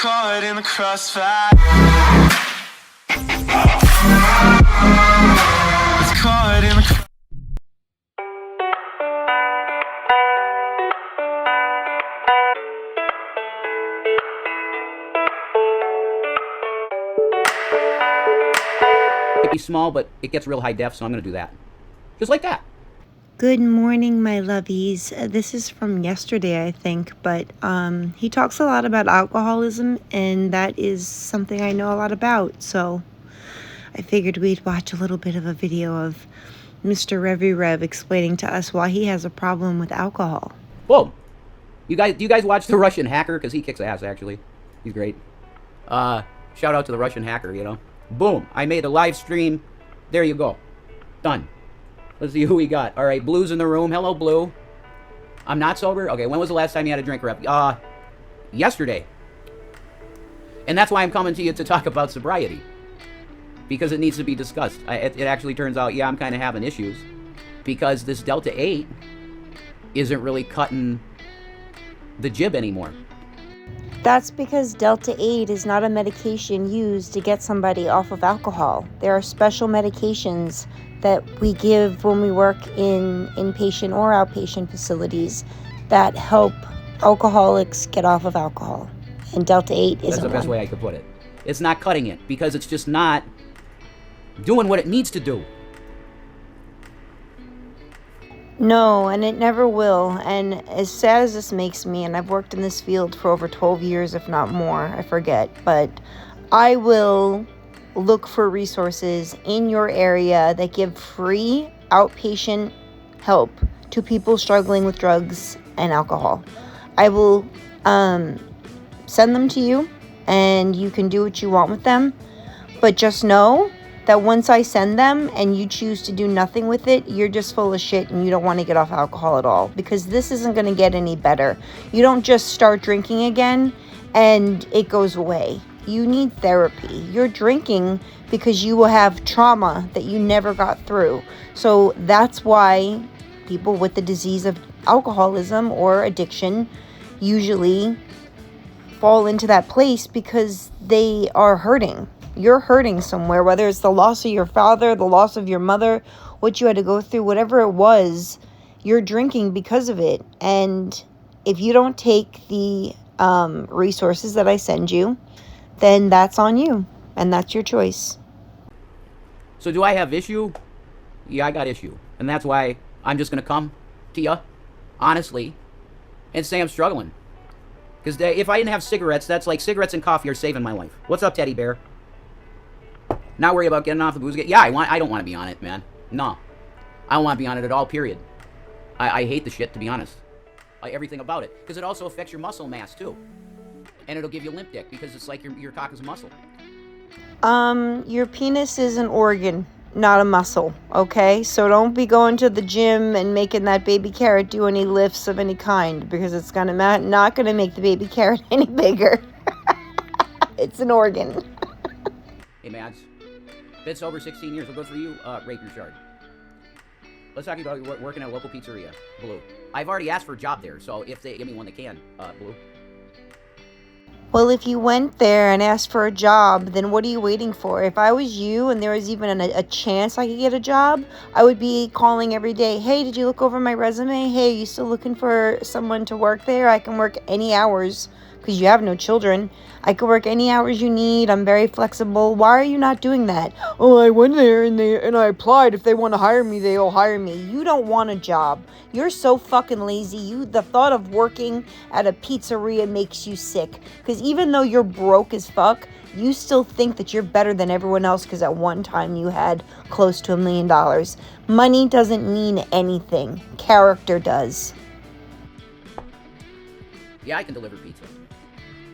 caught in the crossfire. Was caught in the Might be small, but it gets real high def, so I'm going to do that. Just like that. Good morning, my loveys. This is from yesterday, I think, but he talks a lot about alcoholism, and that is something I know a lot about, so I figured we'd watch a little bit of a video of Mr. Rev explaining to us why he has a problem with alcohol. Whoa. Do you guys watch The Russian Hacker? Because he kicks ass, actually. He's great. Shout out to The Russian Hacker, you know. Boom. I made a live stream. There you go. Done. Let's see who we got. All right, Blue's in the room. Hello, Blue. I'm not sober? Okay, when was the last time you had a drink, Rep? Yesterday. And that's why I'm coming to you to talk about sobriety. Because it needs to be discussed. It actually turns out, yeah, I'm kind of having issues. Because this Delta 8 isn't really cutting the jib anymore. That's because Delta 8 is not a medication used to get somebody off of alcohol. There are special medications that we give when we work in inpatient or outpatient facilities that help alcoholics get off of alcohol. And Delta 8 isn't one. That's the best way I could put it. It's not cutting it because it's just not doing what it needs to do. No, and it never will. And as sad as this makes me, and I've worked in this field for over 12 years, if not more, I forget, but I will look for resources in your area that give free outpatient help to people struggling with drugs and alcohol. I will send them to you, and you can do what you want with them, but just know that once I send them and you choose to do nothing with it, you're just full of shit and you don't want to get off alcohol at all, because this isn't going to get any better. You don't just start drinking again and it goes away. You need therapy. You're drinking because you will have trauma that you never got through. So that's why people with the disease of alcoholism or addiction usually fall into that place, because they are hurting. You're hurting somewhere, whether it's the loss of your father, the loss of your mother, what you had to go through, whatever it was, you're drinking because of it. And if you don't take the resources that I send you, then that's on you, and that's your choice. So do I have issue? Yeah, I got issue. And that's why I'm just going to come to you, honestly, and say I'm struggling. Because if I didn't have cigarettes, that's like cigarettes and coffee are saving my life. What's up, Teddy Bear? Not worry about getting off the booze. Yeah, I don't want to be on it, man. No. I don't want to be on it at all, period. I hate the shit, to be honest. Everything about it. Because it also affects your muscle mass, too. And it'll give you limp dick, because it's like your cock is a muscle. Your penis is an organ, not a muscle, okay? So don't be going to the gym and making that baby carrot do any lifts of any kind, because it's not gonna make the baby carrot any bigger. It's an organ. Hey, Mads. Been sober 16 years. We'll go for you, Rape Your Shard. Let's talk about working at a local pizzeria, Blue. I've already asked for a job there, so if they give me one they can, Blue. Well, if you went there and asked for a job, then what are you waiting for? If I was you and there was even a chance I could get a job, I would be calling every day. Hey, did you look over my resume? Hey, are you still looking for someone to work there? I can work any hours, because you have no children. I can work any hours you need. I'm very flexible. Why are you not doing that? Oh, I went there and I applied. If they want to hire me, they'll hire me. You don't want a job. You're so fucking lazy. The thought of working at a pizzeria makes you sick. Because even though you're broke as fuck, you still think that you're better than everyone else because at one time you had close to $1 million. Money doesn't mean anything. Character does. Yeah, I can deliver pizza.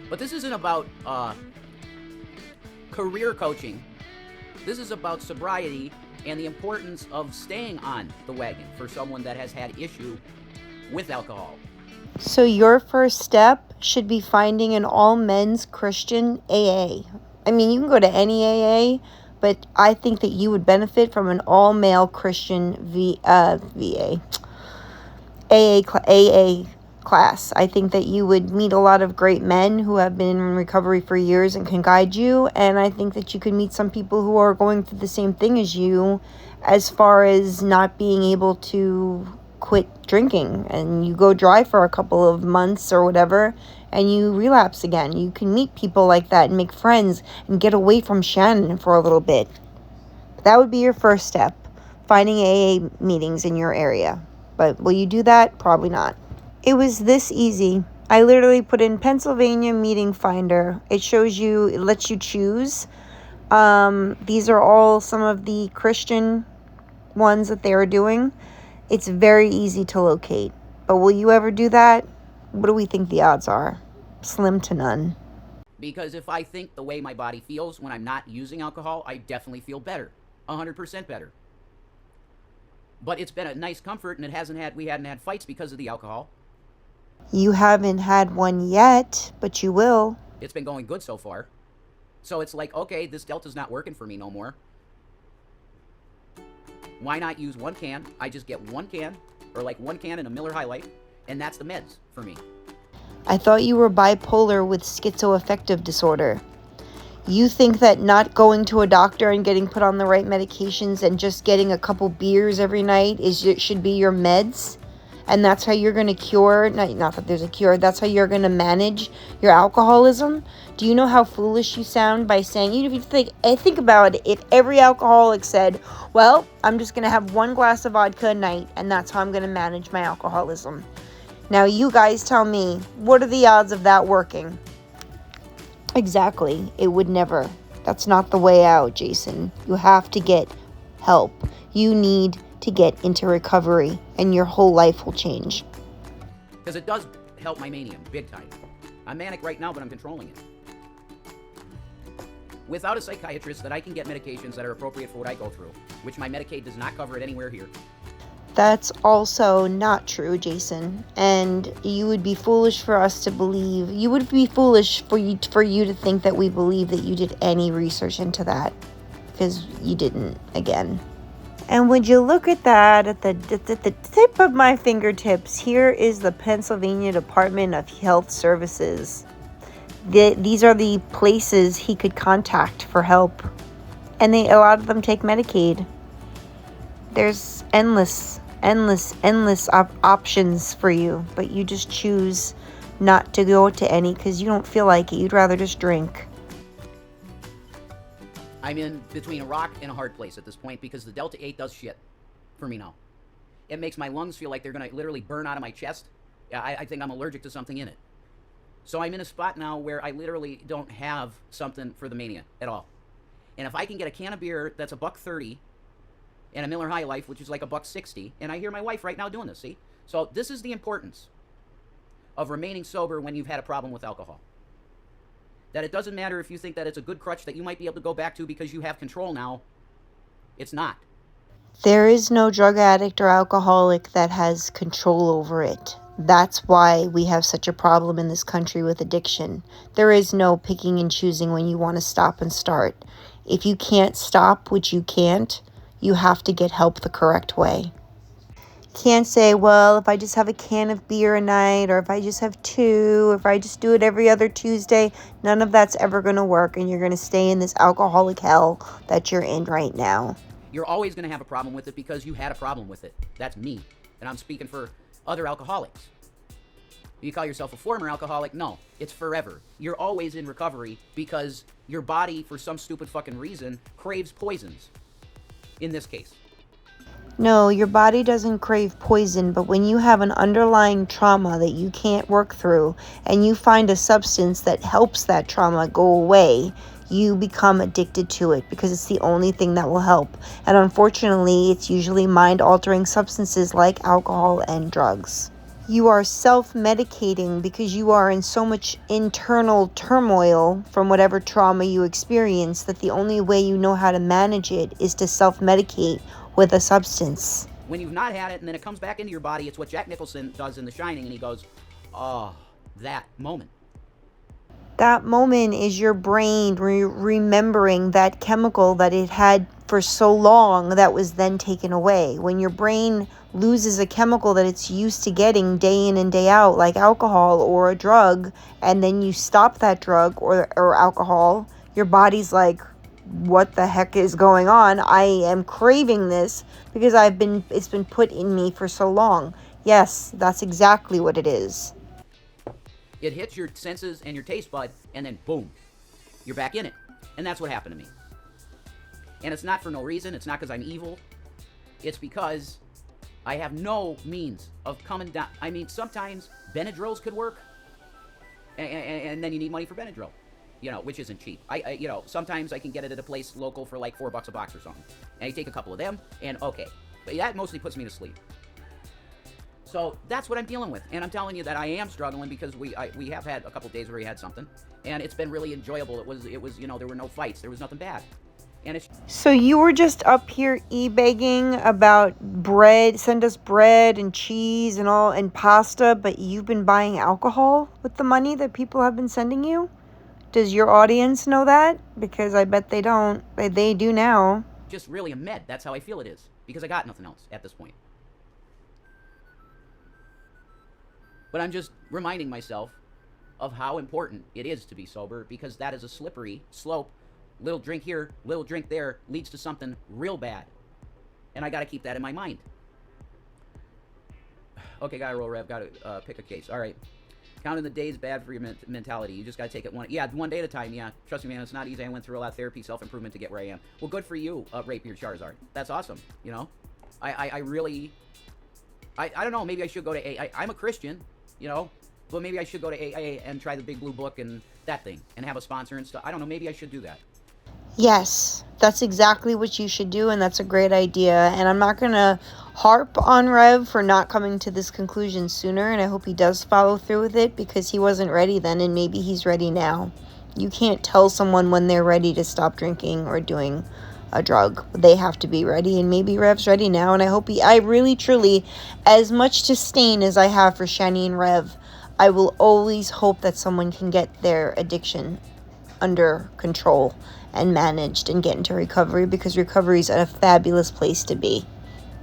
But this isn't about career coaching. This is about sobriety and the importance of staying on the wagon for someone that has had issue with alcohol. So your first step should be finding an all-men's Christian AA. I mean, you can go to any AA, but I think that you would benefit from an all-male Christian AA class. I think that you would meet a lot of great men who have been in recovery for years and can guide you. And I think that you could meet some people who are going through the same thing as you, as far as not being able to quit drinking. And you go dry for a couple of months or whatever, and you relapse again. You can meet people like that and make friends and get away from Shannon for a little bit. That would be your first step, finding AA meetings in your area. But will you do that? Probably not. It was this easy. I literally put in Pennsylvania Meeting Finder. It shows you, it lets you choose. These are all some of the Christian ones that they are doing. It's very easy to locate. But will you ever do that? What do we think the odds are? Slim to none. Because if I think the way my body feels when I'm not using alcohol, I definitely feel better. 100% better. But it's been a nice comfort, and we hadn't had fights because of the alcohol. You haven't had one yet, but you will. It's been going good so far. So it's like, okay, this Delta's not working for me no more. Why not use one can? I just get one can, or like one can and a Miller High Life, and that's the meds for me. I thought you were bipolar with schizoaffective disorder. You think that not going to a doctor and getting put on the right medications and just getting a couple beers every night should be your meds? And that's how you're going to cure, not that there's a cure, that's how you're going to manage your alcoholism? Do you know how foolish you sound by saying, even if you think about it, if every alcoholic said, well, I'm just going to have one glass of vodka a night, and that's how I'm going to manage my alcoholism. Now you guys tell me, what are the odds of that working? Exactly. It would never. That's not the way out, Jason. You have to get help. You need to get into recovery, and your whole life will change. Because it does help my mania, big time. I'm manic right now, but I'm controlling it. Without a psychiatrist, that I can get medications that are appropriate for what I go through, which my Medicaid does not cover it anywhere here. That's also not true, Jason. And you would be foolish for us to believe. You would be foolish for you to think that we believe that you did any research into that, because you didn't, again. And would you look at that, at the tip of my fingertips, here is the Pennsylvania Department of Health Services. These are the places he could contact for help. And a lot of them take Medicaid. There's endless options for you, but you just choose not to go to any because you don't feel like it. You'd rather just drink. I'm in between a rock and a hard place at this point because the Delta 8 does shit for me now. It makes my lungs feel like they're going to literally burn out of my chest. I think I'm allergic to something in it. So I'm in a spot now where I literally don't have something for the mania at all. And if I can get a can of beer that's $1.30 and a Miller High Life, which is like $1.60, and I hear my wife right now doing this, see? So this is the importance of remaining sober when you've had a problem with alcohol. That it doesn't matter if you think that it's a good crutch that you might be able to go back to because you have control now. It's not. There is no drug addict or alcoholic that has control over it. That's why we have such a problem in this country with addiction. There is no picking and choosing when you want to stop and start. If you can't stop, which you can't, you have to get help the correct way. Can't say, well, if I just have a can of beer a night, or if I just have two, if I just do it every other Tuesday, none of that's ever going to work, and you're going to stay in this alcoholic hell that you're in right now. You're always going to have a problem with it because you had a problem with it. That's me. And I'm speaking for other alcoholics. You call yourself a former alcoholic? No, it's forever. You're always in recovery because your body, for some stupid fucking reason, craves poisons. In this case. No, your body doesn't crave poison, but when you have an underlying trauma that you can't work through and you find a substance that helps that trauma go away, you become addicted to it because it's the only thing that will help. And unfortunately, it's usually mind-altering substances like alcohol and drugs. You are self-medicating because you are in so much internal turmoil from whatever trauma you experience that the only way you know how to manage it is to self-medicate with a substance. When you've not had it and then it comes back into your body, it's what Jack Nicholson does in The Shining, and he goes, oh, that moment. That moment is your brain remembering that chemical that it had for so long that was then taken away. When your brain loses a chemical that it's used to getting day in and day out, like alcohol or a drug, and then you stop that drug or alcohol, your body's like, what the heck is going on? I am craving this because it's been put in me for so long. Yes, that's exactly what it is. It hits your senses and your taste bud, and then boom, you're back in it. And that's what happened to me. And it's not for no reason. It's not because I'm evil. It's because I have no means of coming down. I mean, sometimes Benadryls could work, and then you need money for Benadryl, which isn't cheap. Sometimes I can get it at a place local for like $4 a box or something. And I take a couple of them, and okay. But that mostly puts me to sleep. So that's what I'm dealing with. And I'm telling you that I am struggling because we have had a couple days where we had something, and it's been really enjoyable. It was there were no fights. There was nothing bad. And it's So you were just up here e-begging about bread, send us bread and cheese and all and pasta, but you've been buying alcohol with the money that people have been sending you? Does your audience know that? Because I bet they don't. They do now. just really a med. That's how I feel it is. Because I got nothing else at this point. But I'm just reminding myself of how important it is to be sober, because that is a slippery slope. Little drink here, little drink there leads to something real bad. And I got to keep that in my mind. Okay, gotta roll, Rev. Gotta pick a case. All right. Counting the days bad for your mentality. You just gotta take it one day at a time. Yeah, trust me, man. It's not easy. I went through a lot of therapy, self-improvement to get where I am. Well, good for you, Rapier Charizard. That's awesome. You know, I really, I don't know. Maybe I should go to AA. I'm a Christian, you know, but maybe I should go to AA and try the Big Blue Book and that thing and have a sponsor and stuff. I don't know. Maybe I should do that. Yes, that's exactly what you should do, and that's a great idea. And I'm not going to harp on Rev for not coming to this conclusion sooner, and I hope he does follow through with it, because he wasn't ready then, and maybe he's ready now. You can't tell someone when they're ready to stop drinking or doing a drug. They have to be ready, and maybe Rev's ready now, and I really, truly, as much disdain as I have for Shani and Rev, I will always hope that someone can get their addiction under control and managed and get into recovery, because recovery is a fabulous place to be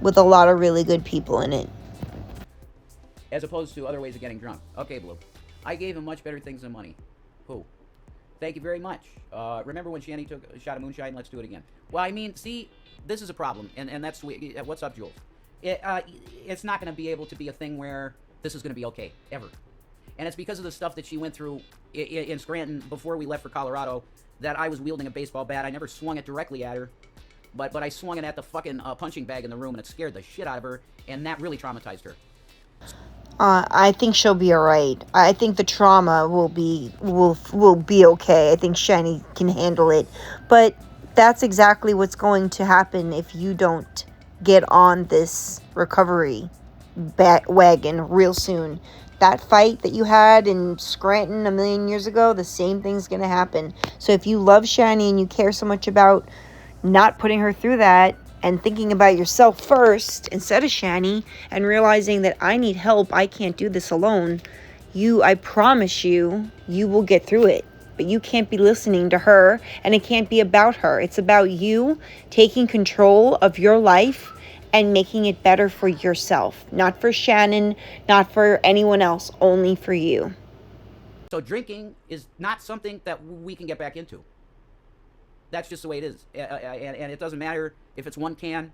with a lot of really good people in it. As opposed to other ways of getting drunk. Okay, Blue. I gave him much better things than money. Who? Thank you very much. Remember when Shani took a shot of moonshine? Let's do it again. Well, I mean, see, this is a problem, and that's what's up, Jules. It's not going to be able to be a thing where this is going to be okay, ever. And it's because of the stuff that she went through in Scranton before we left for Colorado, that I was wielding a baseball bat. I never swung it directly at her, but I swung it at the fucking punching bag in the room, and it scared the shit out of her, and that really traumatized her. I think she'll be all right. I think the trauma will be okay. I think Shani can handle it. But that's exactly what's going to happen if you don't get on this recovery wagon real soon. That fight that you had in Scranton a million years ago, the same thing's going to happen. So if you love Shani and you care so much about not putting her through that and thinking about yourself first instead of Shani, and realizing that I need help, I can't do this alone, I promise you will get through it. But you can't be listening to her, and it can't be about her. It's about you taking control of your life and making it better for yourself. Not for Shannon, not for anyone else, only for you. So drinking is not something that we can get back into. That's just the way it is. And it doesn't matter if it's one can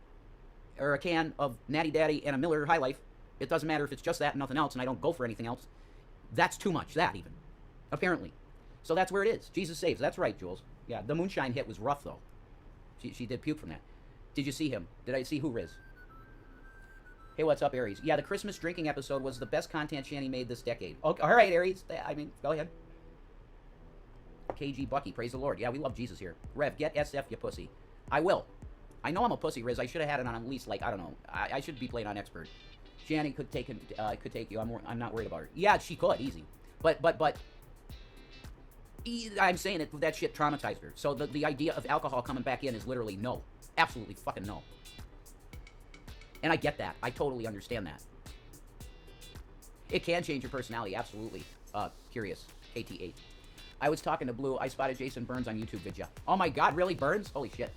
or a can of Natty Daddy and a Miller High Life. It doesn't matter if it's just that and nothing else, and I don't go for anything else. That's too much, that even, apparently. So that's where it is. Jesus saves. That's right, Jules. Yeah, the moonshine hit was rough, though. She did puke from that. Did you see him? Did I see who, Riz? Hey, what's up, Aries? Yeah, the Christmas drinking episode was the best content Shani made this decade. Okay, all right, Aries. I mean, go ahead. KG Bucky, praise the Lord. Yeah, we love Jesus here. Rev, get SF, you pussy. I will. I know I'm a pussy, Riz. I should have had it on at least, like, I don't know. I should be playing on expert. Shani could take you. I'm not worried about her. Yeah, she could, easy. But I'm saying that shit traumatized her. So the idea of alcohol coming back in is literally no. Absolutely fucking no. And I get that. I totally understand that. It can change your personality, absolutely. Curious. KT8. I was talking to Blue. I spotted Jason Burns on YouTube video. Oh my god, really? Burns? Holy shit.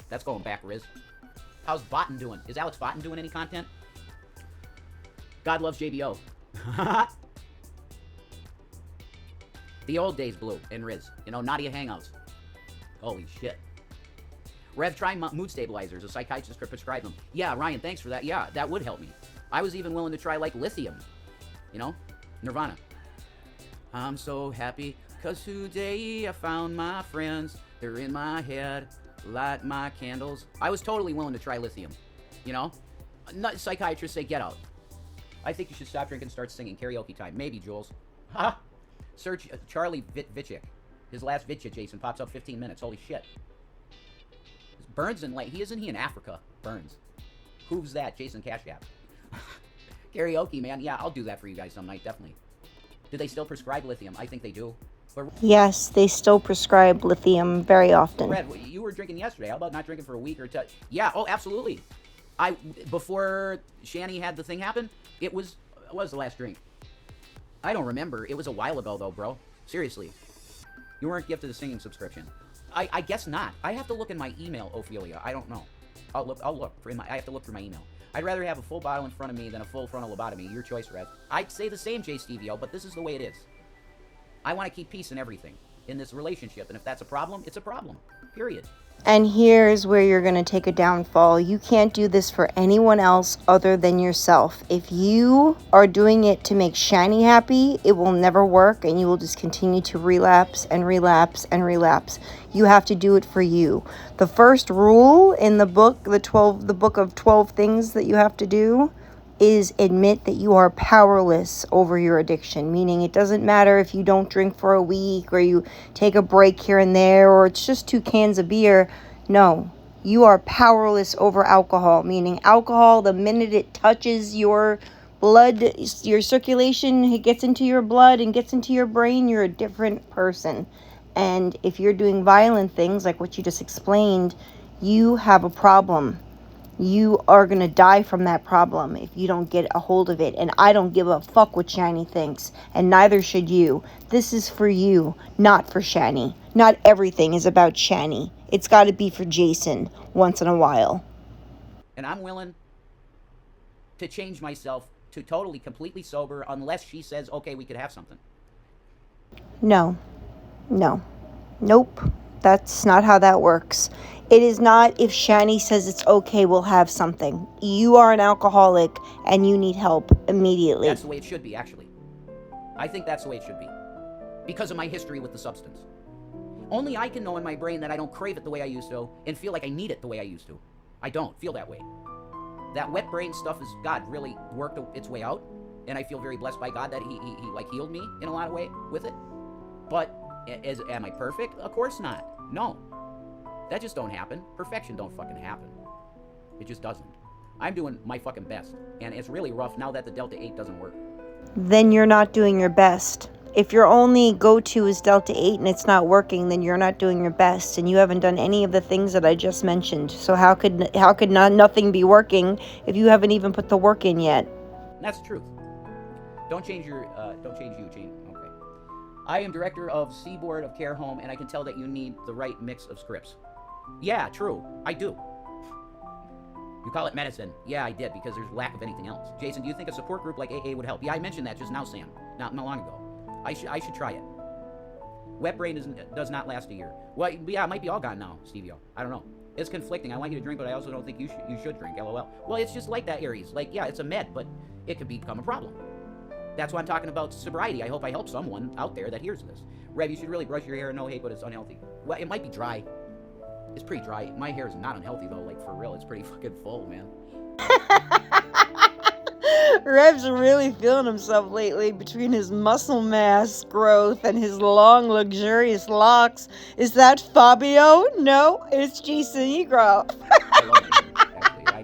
That's going back, Riz. How's Botten doing? Is Alex Botten doing any content? God loves JBO. The old days, Blue and Riz. You know, Nadia Hangouts. Holy shit. Rev, try mood stabilizers. A psychiatrist could prescribe them. Yeah, Ryan, thanks for that. Yeah, that would help me. I was even willing to try, like, lithium. You know? Nirvana. I'm so happy, 'cause today I found my friends. They're in my head. Light my candles. I was totally willing to try lithium. You know? Not psychiatrists say get out. I think you should stop drinking and start singing. Karaoke time. Maybe, Jules. Ha! Search Charlie Vitchik. His last Vitchik, Jason, pops up 15 minutes. Holy shit. Burns in isn't he in Africa? Burns. Who's that? Jason Cash App. Karaoke, man. Yeah, I'll do that for you guys some night, definitely. Do they still prescribe lithium? I think they do. But, Yes, they still prescribe lithium very often. Red, you were drinking yesterday. How about not drinking for a week or two? Yeah, oh, absolutely. Before Shani had the thing happen, what was the last drink? I don't remember. It was a while ago, though, bro. Seriously. You weren't gifted a singing subscription. I guess not. I have to look in my email, Ophelia. I don't know. I'll look. I have to look through my email. I'd rather have a full bottle in front of me than a full frontal lobotomy. Your choice, Rev. I'd say the same, J. Stevio, but this is the way it is. I want to keep peace in everything, in this relationship, and if that's a problem, it's a problem. Period. And here's where you're going to take a downfall. You can't do this for anyone else other than yourself. If you are doing it to make Shani happy, it will never work, and you will just continue to relapse and relapse and relapse. You have to do it for you. The first rule in the book, the book of 12 things that you have to do, is admit that you are powerless over your addiction, meaning it doesn't matter if you don't drink for a week or you take a break here and there or it's just 2 cans of beer. No, you are powerless over alcohol, meaning alcohol, the minute it touches your blood, your circulation, it gets into your blood and gets into your brain, you're a different person. And if you're doing violent things like what you just explained, you have a problem. You are going to die from that problem if you don't get a hold of it. And I don't give a fuck what Shani thinks. And neither should you. This is for you, not for Shani. Not everything is about Shani. It's got to be for Jason once in a while. And I'm willing to change myself to totally, completely sober unless she says, okay, we could have something. No. Nope. That's not how that works. It is not if Shani says it's okay, we'll have something. You are an alcoholic and you need help immediately. That's the way it should be, actually. I think that's the way it should be. Because of my history with the substance. Only I can know in my brain that I don't crave it the way I used to and feel like I need it the way I used to. I don't feel that way. That wet brain stuff is, God really worked its way out. And I feel very blessed by God that he healed me in a lot of ways with it. But am I perfect? Of course not. No. That just don't happen. Perfection don't fucking happen. It just doesn't. I'm doing my fucking best. And it's really rough now that the Delta 8 doesn't work. Then you're not doing your best. If your only go-to is Delta 8 and it's not working, then you're not doing your best. And you haven't done any of the things that I just mentioned. So how could nothing be working if you haven't even put the work in yet? That's the truth. Don't change you, Gene. Okay. I am director of Seaboard of Care Home, and I can tell that you need the right mix of scripts. Yeah, true. I do. You call it medicine. Yeah, I did, because there's lack of anything else. Jason, do you think a support group like AA would help? Yeah, I mentioned that just now, Sam. Not long ago. I should try it. Wet brain does not last a year. Well, yeah, it might be all gone now, Stevio. I don't know. It's conflicting. I want you to drink, but I also don't think you should drink, LOL. Well, it's just like that, Aries. Like, yeah, it's a med, but it could become a problem. That's why I'm talking about sobriety. I hope I help someone out there that hears this. Rev, you should really brush your hair. No hate, but it's unhealthy. Well, it might be dry. It's pretty dry. My hair is not unhealthy, though. Like, for real, it's pretty fucking full, man. Rev's really feeling himself lately between his muscle mass growth and his long, luxurious locks. Is that Fabio? No, it's Jason Egro. I love it, actually. I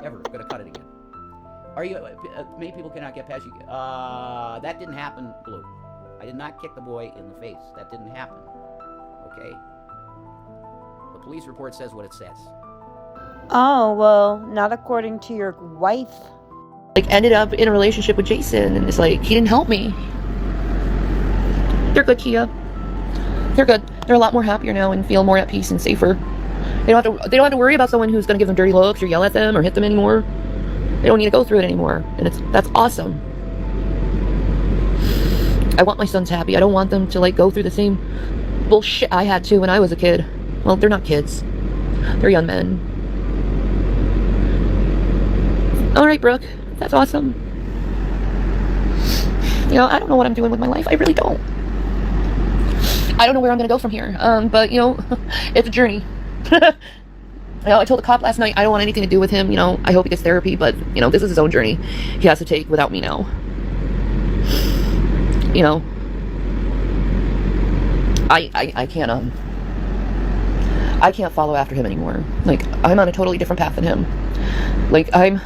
never gonna cut it again. Are you, many people cannot get past you. That didn't happen, Blue. I did not kick the boy in the face. That didn't happen. Okay? The police report says what it says. Oh, well, not according to your wife. Like, ended up in a relationship with Jason, and it's like, he didn't help me. They're good, Kia. They're good. They're a lot more happier now and feel more at peace and safer. They don't have to worry about someone who's going to give them dirty looks or yell at them or hit them anymore. They don't need to go through it anymore. And that's awesome. I want my sons happy. I don't want them to, like, go through the same bullshit I had to when I was a kid. Well, they're not kids. They're young men. Alright, Brooke. That's awesome. You know, I don't know what I'm doing with my life. I really don't. I don't know where I'm going to go from here. But, you know, it's a journey. You know, I told the cop last night I don't want anything to do with him. You know, I hope he gets therapy, but, you know, this is his own journey he has to take without me now. You know, I can't, I can't follow after him anymore. Like, I'm on a totally different path than him. Like, I'm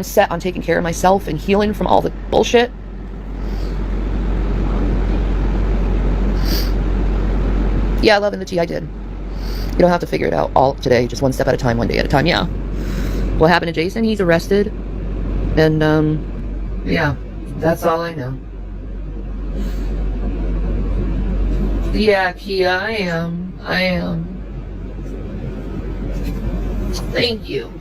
set on taking care of myself and healing from all the bullshit. Yeah, loving the tea, I did. You don't have to figure it out all today, just one step at a time, one day at a time, yeah. What happened to Jason? He's arrested. And, yeah, that's all I know. Yeah, Kia, I am. Thank you.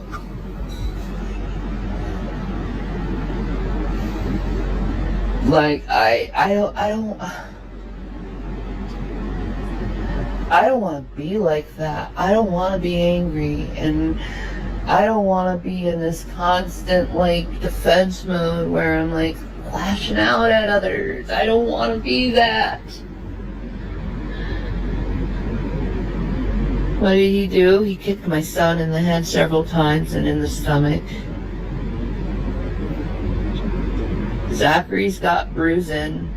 Like, I don't want to be like that. I don't want to be angry, and I don't want to be in this constant, like, defense mode where I'm, like, lashing out at others. I don't want to be that. What did he do? He kicked my son in the head several times and in the stomach. Zachary's got bruising.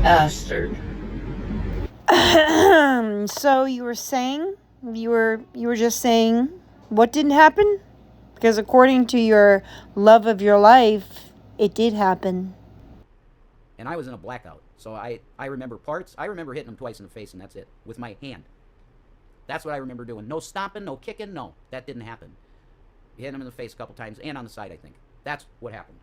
Bastard. So you were saying, you were just saying what didn't happen? Because according to your love of your life, it did happen. And I was in a blackout. So I remember parts. I remember hitting him twice in the face, and that's it. With my hand. That's what I remember doing. No stomping, no kicking, no. That didn't happen. Hit him in the face a couple times, and on the side, I think. That's what happened.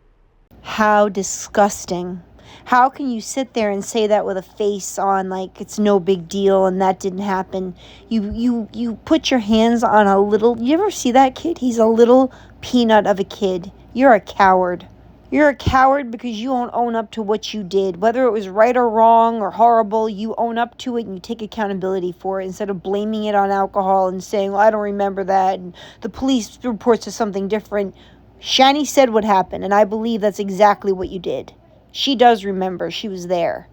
How disgusting. How can you sit there and say that with a face on like it's no big deal and that didn't happen? You put your hands on a little... You ever see that kid? He's a little peanut of a kid. You're a coward. You're a coward because you won't own up to what you did. Whether it was right or wrong or horrible, you own up to it and you take accountability for it instead of blaming it on alcohol and saying, well, I don't remember that, and the police reports to something different. Shani said what happened, and I believe that's exactly what you did. She does remember. She was there.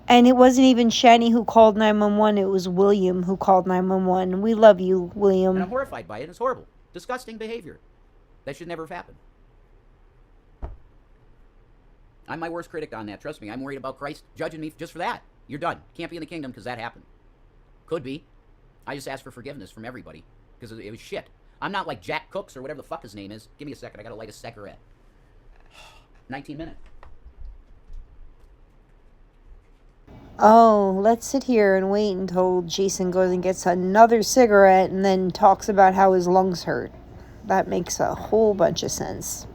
And it wasn't even Shani who called 911. It was William who called 911. We love you, William. And I'm horrified by it. It's horrible. Disgusting behavior. That should never have happened. I'm my worst critic on that. Trust me. I'm worried about Christ judging me just for that. You're done. Can't be in the kingdom because that happened. Could be. I just asked for forgiveness from everybody because it was shit. I'm not like Jack Cooks or whatever the fuck his name is. Give me a second. I gotta light a cigarette. 19 minutes. Oh, let's sit here and wait until Jason goes and gets another cigarette and then talks about how his lungs hurt. That makes a whole bunch of sense.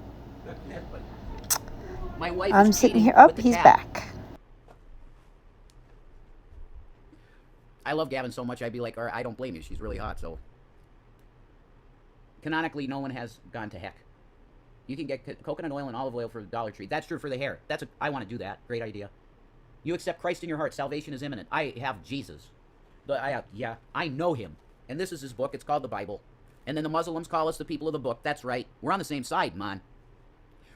My wife I'm is sitting cheating here. Oh, with the he's cat. back. I love Gavin so much, I'd be like, all right, I don't blame you. She's really hot, so. Canonically, no one has gone to heck. You can get coconut oil and olive oil for the Dollar Tree. That's true for the hair. I want to do that. Great idea. You accept Christ in your heart. Salvation is imminent. I have Jesus. I know him. And this is his book. It's called the Bible. And then the Muslims call us the people of the book. That's right. We're on the same side, man.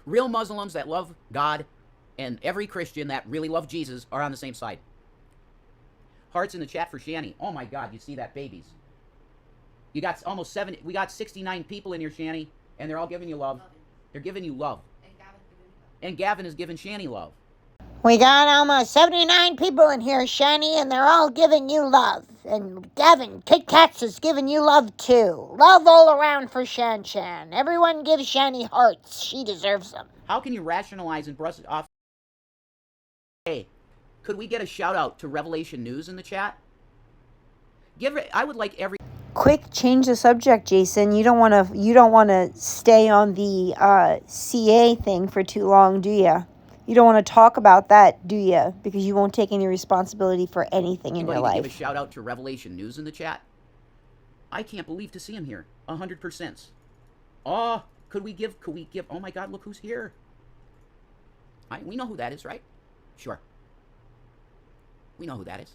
Real Muslims that love God and every Christian that really love Jesus are on the same side. Hearts in the chat for Shani. Oh my God, you see that, babies. You got almost 70, we got 69 people in here, Shani, and they're all giving you love. They're giving you love. And Gavin is giving Shani love. We got almost 79 people in here, Shani, and they're all giving you love. And Gavin, Kit Kats is giving you love too. Love all around for Shan Shan. Everyone gives Shani hearts. She deserves them. How can you rationalize and brush it off? Hey, could we get a shout out to Revelation News in the chat? I would like every... Quick, change the subject, Jason. You don't want to stay on the CA thing for too long, do you? You don't want to talk about that, do you? Because you won't take any responsibility for anything in Anybody your to give a life. shout out to Revelation News in the chat? I can't believe to see him here. 100%. Oh, could we give, oh my God, look who's here. We know who that is, right? Sure. We know who that is.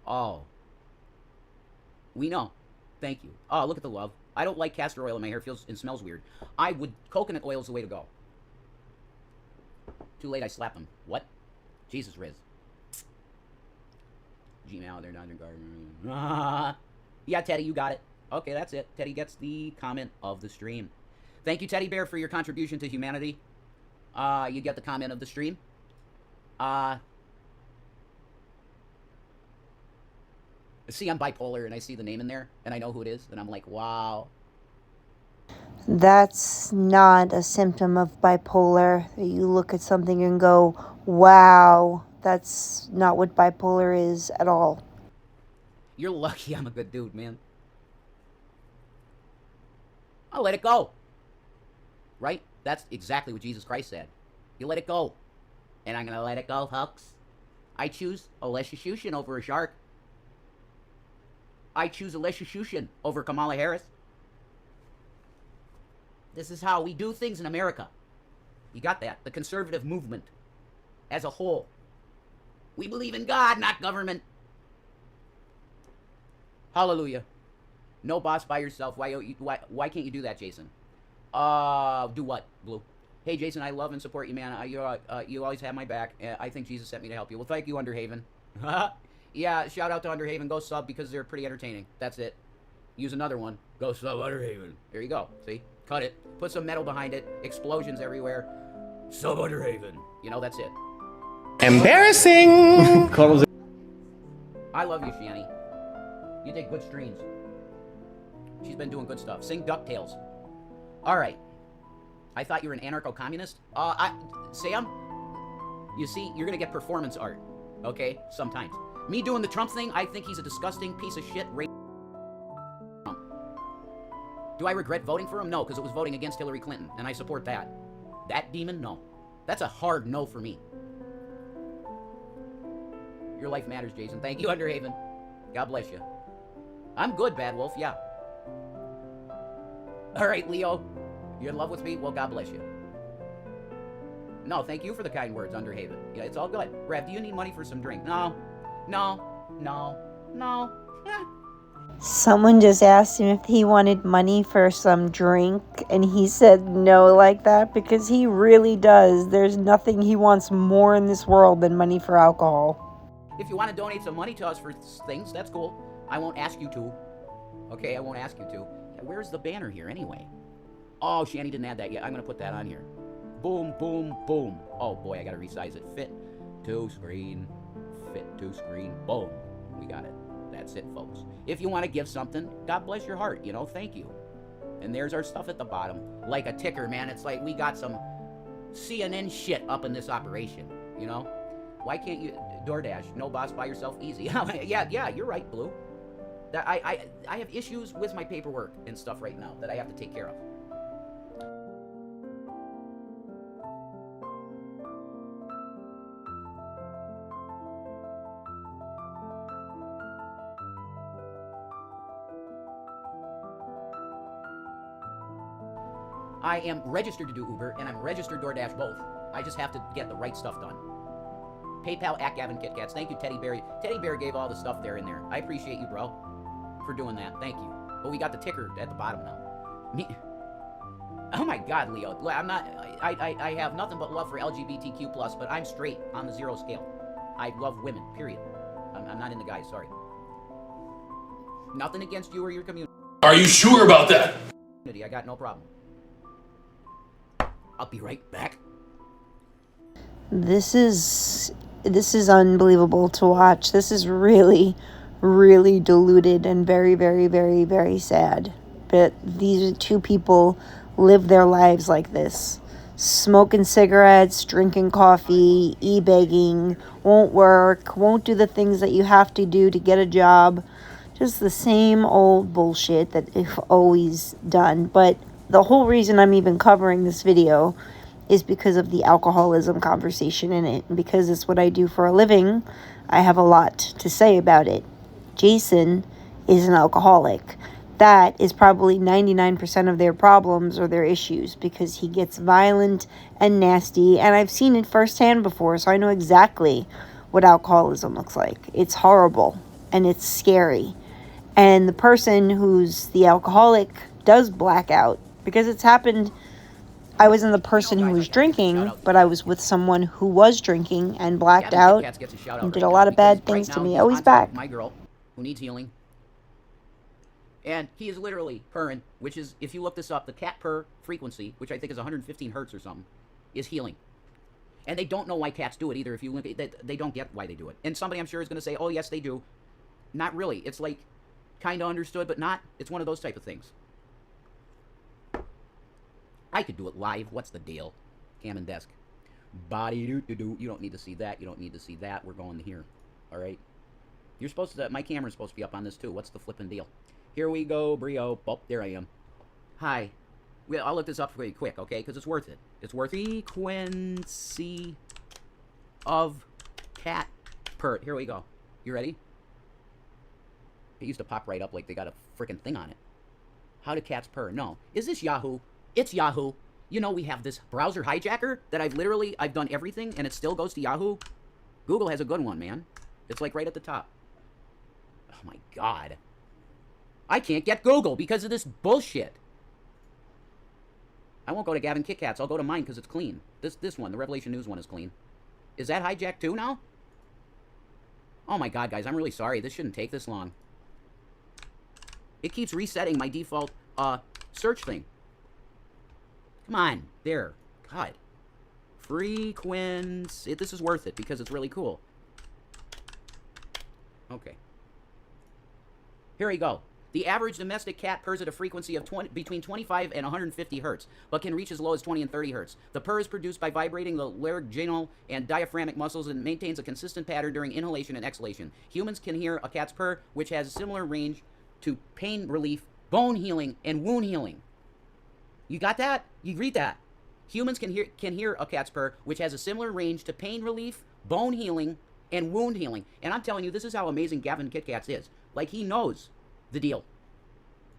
Oh. We know. Thank you. Oh, look at the love. I don't like castor oil in my hair. It feels and smells weird. Coconut oil is the way to go. Too late, I slap him. What? Jesus, Riz. Gmail, they're not in garden. Yeah, Teddy, you got it. Okay, that's it. Teddy gets the comment of the stream. Thank you, Teddy Bear, for your contribution to humanity. You get the comment of the stream. See, I'm bipolar, and I see the name in there, and I know who it is, and I'm like, wow. That's not a symptom of bipolar. You look at something and go, wow. That's not what bipolar is at all. You're lucky I'm a good dude, man. I'll let it go. Right? That's exactly what Jesus Christ said. You let it go. And I'm going to let it go, folks. I choose Aleshishushin over a shark. I choose Aleshishushin over Kamala Harris. This is how we do things in America. You got that? The conservative movement as a whole. We believe in God, not government. Hallelujah. No boss by yourself. Why can't you do that, Jason? Do what, Blue? Hey, Jason, I love and support you, man. You always have my back. I think Jesus sent me to help you. Well, thank you, Underhaven. Yeah, shout out to Underhaven. Go sub because they're pretty entertaining. That's it. Use another one. Go sub Underhaven. There you go. See? Cut it. Put some metal behind it. Explosions everywhere. Sub Underhaven. You know, that's it. Embarrassing! I love you, Shani. You did good streams. She's been doing good stuff. Sing DuckTales. All right. I thought you were an anarcho-communist. Sam, you see, you're going to get performance art. Okay? Sometimes. Me doing the Trump thing, I think he's a disgusting piece of shit. Trump. Do I regret voting for him? No, because it was voting against Hillary Clinton, and I support that. That demon? No. That's a hard no for me. Your life matters, Jason. Thank you, Underhaven. God bless you. I'm good, Bad Wolf. Yeah. All right, Leo. You're in love with me? Well, God bless you. No, thank you for the kind words, Underhaven. Yeah, it's all good. Rev, do you need money for some drink? No. No. No. No. Yeah. Someone just asked him if he wanted money for some drink, and he said no like that because he really does. There's nothing he wants more in this world than money for alcohol. If you want to donate some money to us for things, that's cool. I won't ask you to. Okay, I won't ask you to. Where's the banner here anyway? Oh, Shani didn't add that yet. I'm going to put that on here. Boom, boom, boom. Oh boy, I got to resize it. Fit to screen. Fit to screen. Boom. We got it. That's it, folks. If you want to give something, God bless your heart. You know, thank you. And there's our stuff at the bottom. Like a ticker, man. It's like we got some CNN shit up in this operation. You know? Why can't you... DoorDash, no boss by yourself, easy. yeah, you're right, Blue. I have issues with my paperwork and stuff right now that I have to take care of. I am registered to do Uber, and I'm registered DoorDash both. I just have to get the right stuff done. PayPal, Gavin KitKats. Thank you, Teddy Bear. Teddy Bear gave all the stuff there in there. I appreciate you, bro, for doing that. Thank you. But we got the ticker at the bottom now. Me. Oh my God, Leo. I'm not. I have nothing but love for LGBTQ+, but I'm straight on the 0 scale. I love women. Period. I'm not into guys. Sorry. Nothing against you or your community. Are you sure about that? I got no problem. I'll be right back. This is unbelievable to watch. This is really, really diluted and very, very, very, very sad. But these two people live their lives like this. Smoking cigarettes, drinking coffee, e-begging, won't work, won't do the things that you have to do to get a job. Just the same old bullshit that they've always done. But the whole reason I'm even covering this video is because of the alcoholism conversation in it. And because it's what I do for a living, I have a lot to say about it. Jason is an alcoholic. That is probably 99% of their problems or their issues, because he gets violent and nasty. And I've seen it firsthand before, so I know exactly what alcoholism looks like. It's horrible and it's scary. And the person who's the alcoholic does black out, because it's happened. I wasn't the person who was drinking, but I was with someone who was drinking and blacked out and did a lot of bad things to me. Oh, he's back. My girl, who needs healing. And he is literally purring, which is, if you look this up, the cat purr frequency, which I think is 115 hertz or something, is healing. And they don't know why cats do it either. If you look at, they don't get why they do it. And somebody, I'm sure, is going to say, oh, yes, they do. Not really. It's like kind of understood, but not. It's one of those type of things. I could do it live. What's the deal? Cam and desk. Body do. You don't need to see that. You don't need to see that. We're going here. All right? You're supposed to, my camera's supposed to be up on this too. What's the flipping deal? Here we go, Brio. Oh, there I am. Hi. I'll look this up pretty quick, okay? Because it's worth it. It's worth frequency of cat purr. Here we go. You ready? It used to pop right up like they got a freaking thing on it. How do cats purr? No. Is this Yahoo? It's Yahoo. You know we have this browser hijacker that I've done everything and it still goes to Yahoo. Google has a good one, man. It's like right at the top. Oh my God. I can't get Google because of this bullshit. I won't go to Gavin Kit Kats. I'll go to mine because it's clean. This one, the Revelation News one, is clean. Is that hijacked too now? Oh my God, guys, I'm really sorry. This shouldn't take this long. It keeps resetting my default search thing. Come on, there. God. Frequency. This is worth it because it's really cool. Okay. Here we go. The average domestic cat purrs at a frequency of between 25 and 150 hertz, but can reach as low as 20 and 30 hertz. The purr is produced by vibrating the laryngeal and diaphragmatic muscles and maintains a consistent pattern during inhalation and exhalation. Humans can hear a cat's purr, which has a similar range to pain relief, bone healing, and wound healing. You got that? You read that? Humans can hear a cat's purr, which has a similar range to pain relief, bone healing, and wound healing. And I'm telling you, this is how amazing Gavin Kit Kats is. Like, he knows the deal.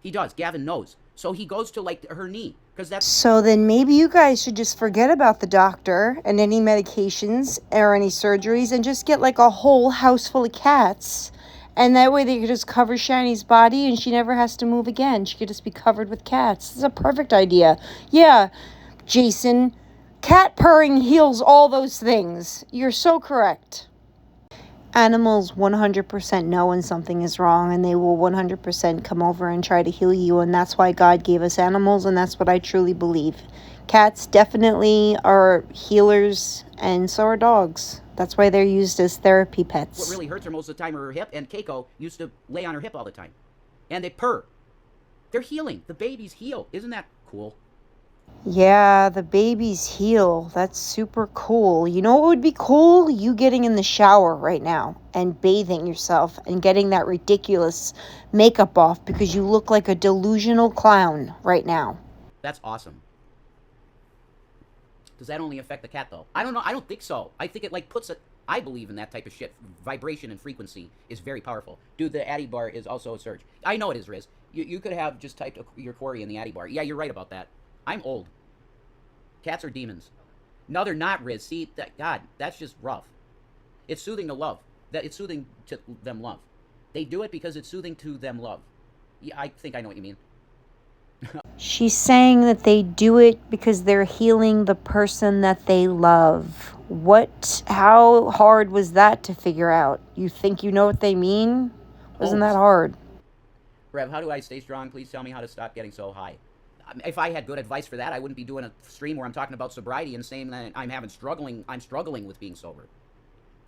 He does. Gavin knows. So he goes to, like, her knee. Because that's... So then maybe you guys should just forget about the doctor and any medications or any surgeries and just get, like, a whole house full of cats. And that way they could just cover Shiny's body and she never has to move again. She could just be covered with cats. This is a perfect idea. Yeah, Jason, cat purring heals all those things. You're so correct. Animals 100% know when something is wrong, and they will 100% come over and try to heal you, and that's why God gave us animals, and that's what I truly believe. Cats definitely are healers, and so are dogs. That's why they're used as therapy pets. What really hurts her most of the time are her hip, and Keiko used to lay on her hip all the time. And they purr. They're healing. The babies heal. Isn't that cool? Yeah, the babies heal. That's super cool. You know what would be cool? You getting in the shower right now and bathing yourself and getting that ridiculous makeup off because you look like a delusional clown right now. That's awesome. Does that only affect the cat, though? I don't know. I don't think so. I think it, like, puts it... I believe in that type of shit. Vibration and frequency is very powerful. Dude, the Addy bar is also a surge. I know it is, Riz. You could have just typed your query in the Addy bar. Yeah, you're right about that. I'm old. Cats are demons. No, they're not, Riz. See, God, that's just rough. It's soothing to love. It's soothing to them love. They do it because it's soothing to them love. Yeah, I think I know what you mean. She's saying that they do it because they're healing the person that they love. How hard was that to figure out? You think you know what they mean? Wasn't that hard? Rev, how do I stay strong? Please tell me how to stop getting so high. If I had good advice for that, I wouldn't be doing a stream where I'm talking about sobriety and saying that I'm struggling with being sober.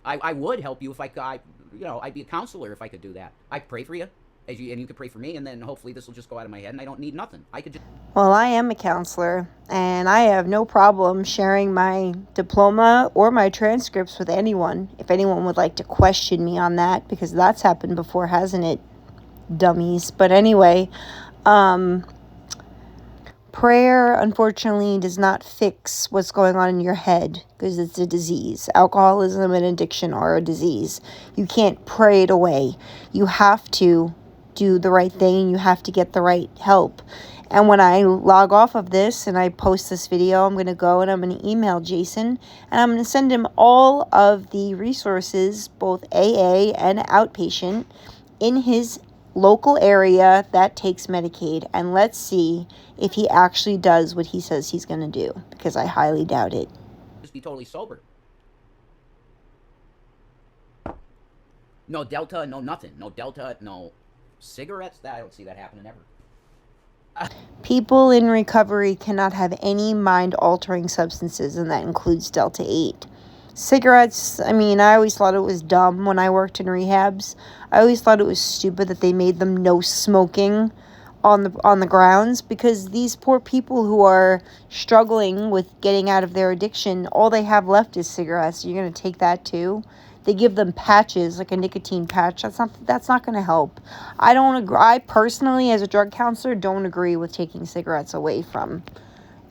I would help you if I could. I'd be a counselor if I could do that. I'd pray for you, and you could pray for me, and then hopefully this will just go out of my head, and I don't need nothing. I could just... Well, I am a counselor, and I have no problem sharing my diploma or my transcripts with anyone, if anyone would like to question me on that, because that's happened before, hasn't it, dummies? But anyway, Prayer, unfortunately, does not fix what's going on in your head because it's a disease. Alcoholism and addiction are a disease. You can't pray it away. You have to do the right thing. You have to get the right help. And when I log off of this and I post this video, I'm going to go and I'm going to email Jason and I'm going to send him all of the resources, both AA and outpatient, in his local area that takes Medicaid. And let's see if he actually does what he says he's going to do, because I highly doubt it. Just be totally sober. No Delta, no nothing. No Delta, no cigarettes. I don't see that happening ever. People in recovery cannot have any mind-altering substances, and that includes Delta 8. Cigarettes, I mean, I always thought it was dumb when I worked in rehabs. I always thought it was stupid that they made them no smoking on the grounds, because these poor people who are struggling with getting out of their addiction, all they have left is cigarettes. You're going to take that too? They give them patches, like a nicotine patch. That's not going to help. I don't agree. I personally, as a drug counselor, don't agree with taking cigarettes away from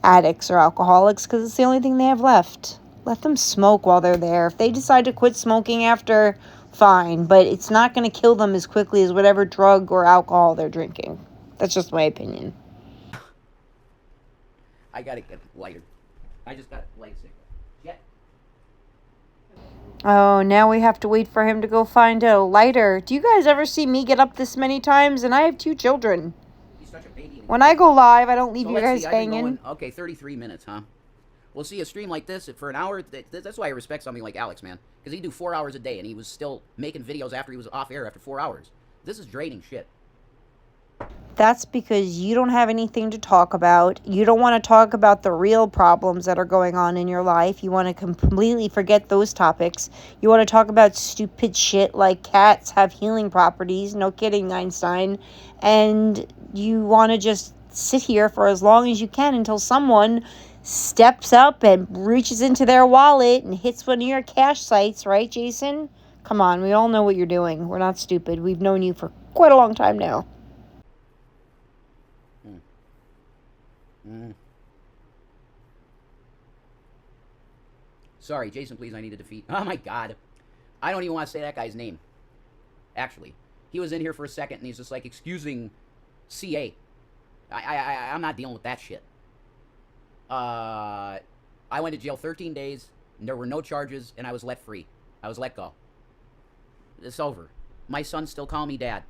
addicts or alcoholics, because it's the only thing they have left. Let them smoke while they're there. If they decide to quit smoking after, fine, but it's not going to kill them as quickly as whatever drug or alcohol they're drinking. That's just my opinion. I gotta get lighter. I just got light cigarette. Jet. Oh, now we have to wait for him to go find a lighter. Do you guys ever see me get up this many times? And I have 2 children. He's such a baby. When I go live, I don't leave So you let's guys see, I've been hanging. going, okay, 33 minutes, huh? We'll see a stream like this for an hour. That's why I respect something like Alex, man. Because he'd do 4 hours a day, and he was still making videos after he was off air after 4 hours. This is draining shit. That's because you don't have anything to talk about. You don't want to talk about the real problems that are going on in your life. You want to completely forget those topics. You want to talk about stupid shit like cats have healing properties. No kidding, Einstein. And you want to just sit here for as long as you can until someone steps up and reaches into their wallet and hits one of your cash sites, right, Jason? Come on, we all know what you're doing. We're not stupid. We've known you for quite a long time now. Sorry, Jason, please, I need to defeat. Oh my god. I don't even want to say that guy's name. Actually. He was in here for a second and he's just like excusing CA. I'm not dealing with that shit. I went to jail 13 days, and there were no charges, and I was let free. I was let go. It's over. My sons still call me dad.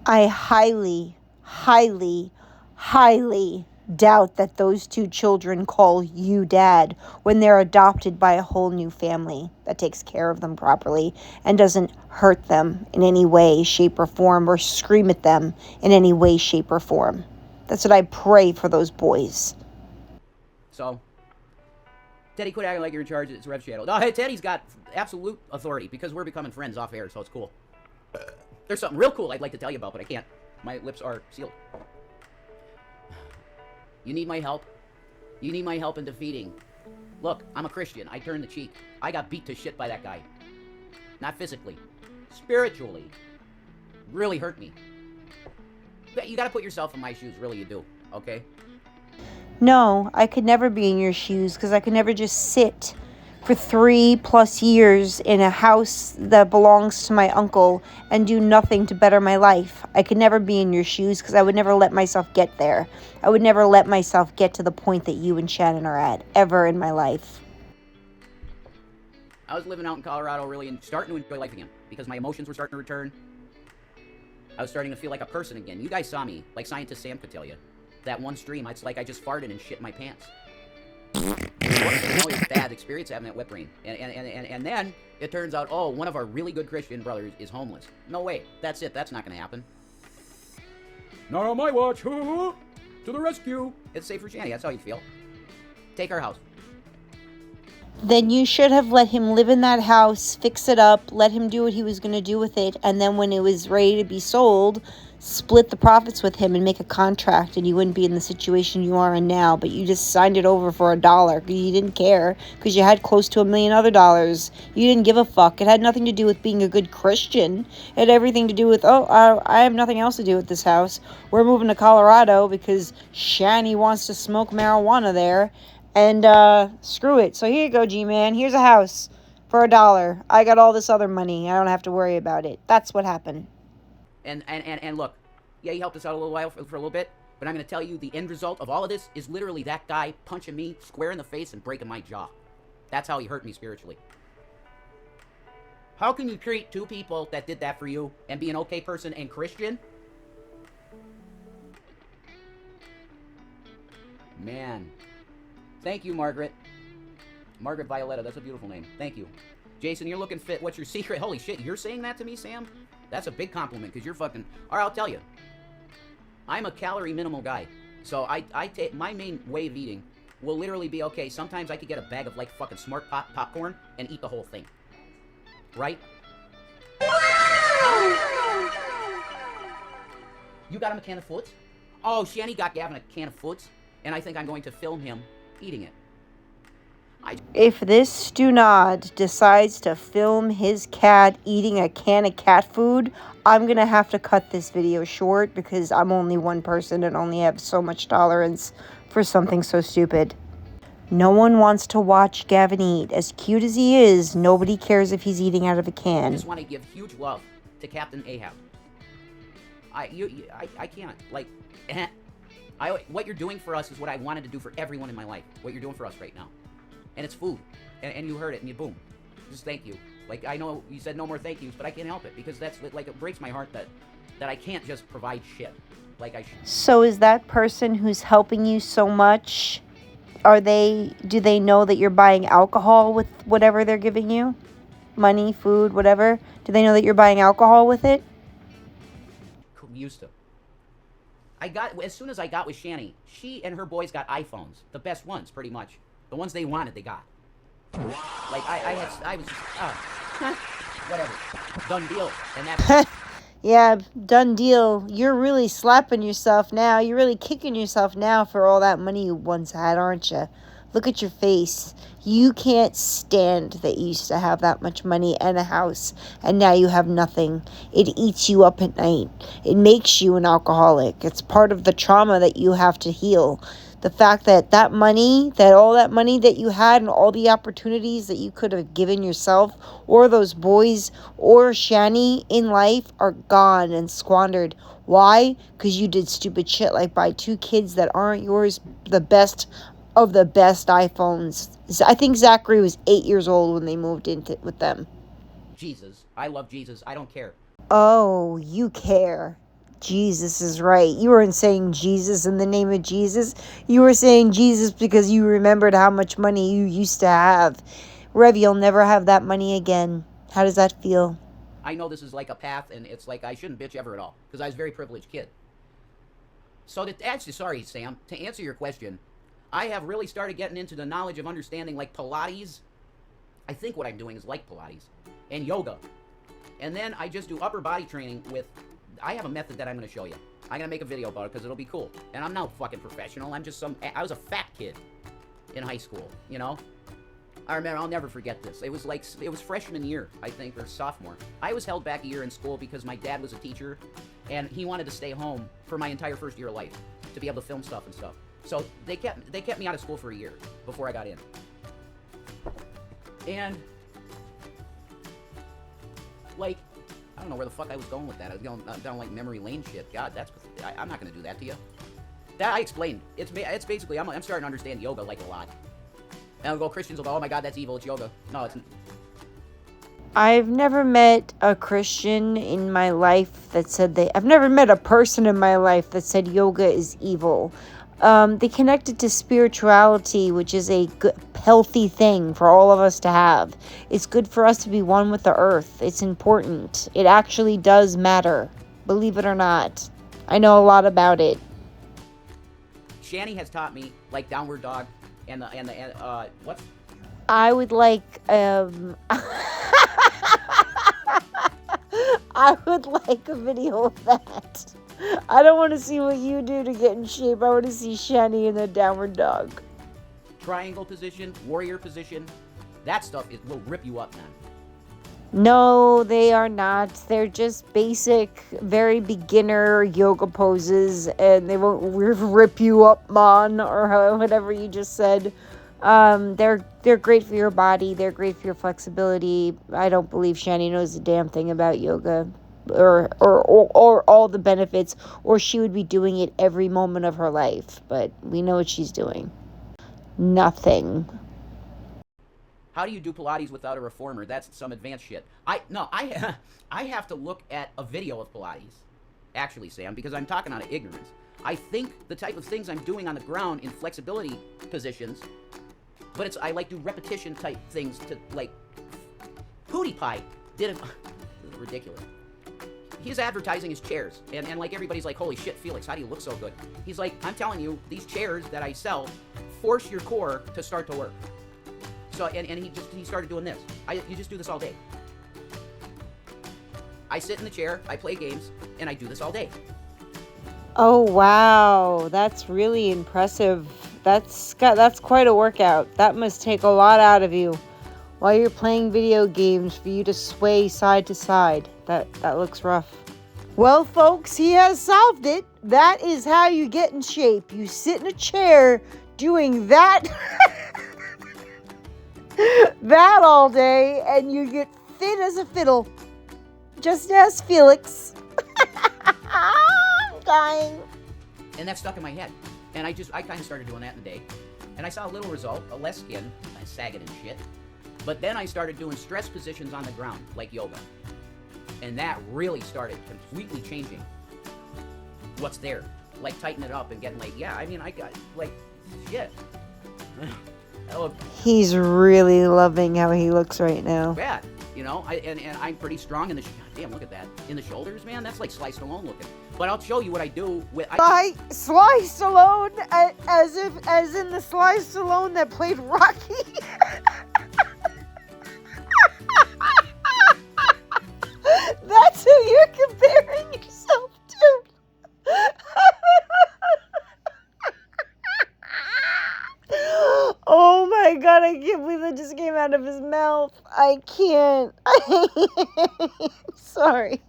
I highly, highly, highly doubt that those 2 children call you dad when they're adopted by a whole new family that takes care of them properly and doesn't hurt them in any way, shape, or form, or scream at them in any way, shape, or form. That's what I pray for those boys. So, Teddy, quit acting like you're in charge. It's Revs Shadow. No, hey, Teddy's got absolute authority because we're becoming friends off air, so it's cool. There's something real cool I'd like to tell you about, but I can't. My lips are sealed. You need my help. You need my help in defeating. Look, I'm a Christian. I turned the cheek. I got beat to shit by that guy. Not physically. Spiritually. Really hurt me. You gotta put yourself in my shoes. Really, you do. Okay? No, I could never be in your shoes because I could never just sit for 3+ years in a house that belongs to my uncle and do nothing to better my life. I could never be in your shoes because I would never let myself get there. I would never let myself get to the point that you and Shannon are at, ever in my life. I was living out in Colorado really and starting to enjoy life again because my emotions were starting to return. I was starting to feel like a person again. You guys saw me, like Scientist Sam could tell you. That one stream, it's like I just farted and shit my pants. It was a bad experience having that wet brain. And then it turns out, oh, one of our really good Christian brothers is homeless. No way. That's it. That's not going to happen. Not on my watch. To the rescue. It's safe for Shanny. That's how you feel. Take our house. Then you should have let him live in that house, fix it up, let him do what he was going to do with it, and then when it was ready to be sold, split the profits with him and make a contract, and you wouldn't be in the situation you are in now. But you just signed it over for $1 because you didn't care, because you had close to $1 million other dollars. You didn't give a fuck. It had nothing to do with being a good Christian. It had everything to do with, I have nothing else to do with this house. We're moving to Colorado because Shani wants to smoke marijuana there. And screw it. So here you go, G-Man. Here's a house for $1. I got all this other money. I don't have to worry about it. That's what happened. And look, yeah, he helped us out a little while for a little bit, but I'm going to tell you the end result of all of this is literally that guy punching me square in the face and breaking my jaw. That's how he hurt me spiritually. How can you treat two people that did that for you and be an okay person and Christian? Man. Thank you, Margaret. Margaret Violetta, that's a beautiful name. Thank you. Jason, you're looking fit. What's your secret? Holy shit, you're saying that to me, Sam? That's a big compliment, because you're fucking... Alright, I'll tell you. I'm a calorie minimal guy. So I take... My main way of eating will literally be, okay, sometimes I could get a bag of, like, fucking Smart popcorn and eat the whole thing. Right? You got him a can of Foots? Oh, Shani got Gavin a can of Foots, and I think I'm going to film him eating it. If this Stunad decides to film his cat eating a can of cat food, I'm going to have to cut this video short because I'm only one person and only have so much tolerance for something so stupid. No one wants to watch Gavin eat. As cute as he is, nobody cares if he's eating out of a can. I just want to give huge love to Captain Ahab. I can't. Like, what you're doing for us is what I wanted to do for everyone in my life. What you're doing for us right now. And it's food. And you heard it, and you boom. Just thank you. Like, I know you said no more thank yous, but I can't help it. Because that's, like, it breaks my heart that I can't just provide shit like I should. So is that person who's helping you so much, do they know that you're buying alcohol with whatever they're giving you? Money, food, whatever? Do they know that you're buying alcohol with it? Used to. As soon as I got with Shani, she and her boys got iPhones. The best ones, pretty much. The ones they wanted, they got. Like, I was just, whatever. Done deal. And that's... Yeah, done deal. You're really slapping yourself now. You're really kicking yourself now for all that money you once had, aren't you? Look at your face. You can't stand that you used to have that much money and a house, and now you have nothing. It eats you up at night. It makes you an alcoholic. It's part of the trauma that you have to heal. The fact that all that money that you had and all the opportunities that you could have given yourself or those boys or Shani in life are gone and squandered. Why? Because you did stupid shit like buy two kids that aren't yours the best of the best iPhones. I think Zachary was 8 years old when they moved into with them. Jesus. I love Jesus. I don't care. Oh, you care. Jesus is right. You weren't saying Jesus in the name of Jesus. You were saying Jesus because you remembered how much money you used to have. Rev, you'll never have that money again. How does that feel? I know this is like a path, and it's like I shouldn't bitch ever at all, because I was a very privileged kid. So, sorry, Sam, to answer your question, I have really started getting into the knowledge of understanding, like, Pilates. I think what I'm doing is like Pilates. And yoga. And then I just do upper body training with... I have a method that I'm going to show you. I'm going to make a video about it because it'll be cool. And I'm not fucking professional. I'm just I was a fat kid in high school, you know? I remember, I'll never forget this. It was freshman year, I think, or sophomore. I was held back a year in school because my dad was a teacher, and he wanted to stay home for my entire first year of life to be able to film stuff and stuff. So they kept me out of school for a year before I got in. And, like, I don't know where the fuck I was going with that. I was going down like memory lane shit. God, I'm not gonna do that to you. That I explained. It's basically I'm starting to understand yoga like a lot. And I'll go, Christians will go, oh my God, that's evil. It's yoga. No, it's. I've never met a Christian in my life that said I've never met a person in my life that said yoga is evil. They connect it to spirituality, which is a good, healthy thing for all of us to have. It's good for us to be one with the earth. It's important. It actually does matter, believe it or not. I know a lot about it. Shani has taught me, like, downward dog and what? I would like, I would like a video of that. I don't want to see what you do to get in shape. I want to see Shani in the downward dog. Triangle position, warrior position. That stuff will rip you up, man. No, they are not. They're just basic, very beginner yoga poses, and they won't rip you up, man, or whatever you just said. They're great for your body. They're great for your flexibility. I don't believe Shani knows a damn thing about yoga, or all the benefits, or she would be doing it every moment of her life. But we know what she's doing. Nothing. How do you do Pilates without a reformer? That's some advanced shit. I have to look at a video of Pilates, actually, Sam, because I'm talking out of ignorance. I think the type of things I'm doing on the ground in flexibility positions, but I like do repetition type things to, like, PewDiePie did it. This is ridiculous. He's advertising his chairs, and like everybody's like, holy shit, Felix, how do you look so good? He's like, I'm telling you, these chairs that I sell force your core to start to work. So, and he started doing this. You just do this all day. I sit in the chair, I play games, and I do this all day. Oh, wow. That's really impressive. That's quite a workout. That must take a lot out of you while you're playing video games for you to sway side to side. That looks rough. Well, folks, he has solved it. That is how you get in shape. You sit in a chair doing that that all day, and you get fit as a fiddle. Just as Felix. I'm dying. And that stuck in my head. And I kind of started doing that in the day. And I saw a little result, a less skin, sagging and shit. But then I started doing stress positions on the ground, like yoga. And that really started completely changing what's there. Like tightening it up and getting like, yeah, I mean, I got, like, shit. He's really loving how he looks right now. Bad, you know, and I'm pretty strong in the, damn, look at that. In the shoulders, man, that's like Sly Stallone looking. But I'll show you what I do with... Sly Stallone, as in the Sly Stallone that played Rocky? That's who you're comparing yourself to. Oh my god, I can't believe that just came out of his mouth. I can't. Sorry.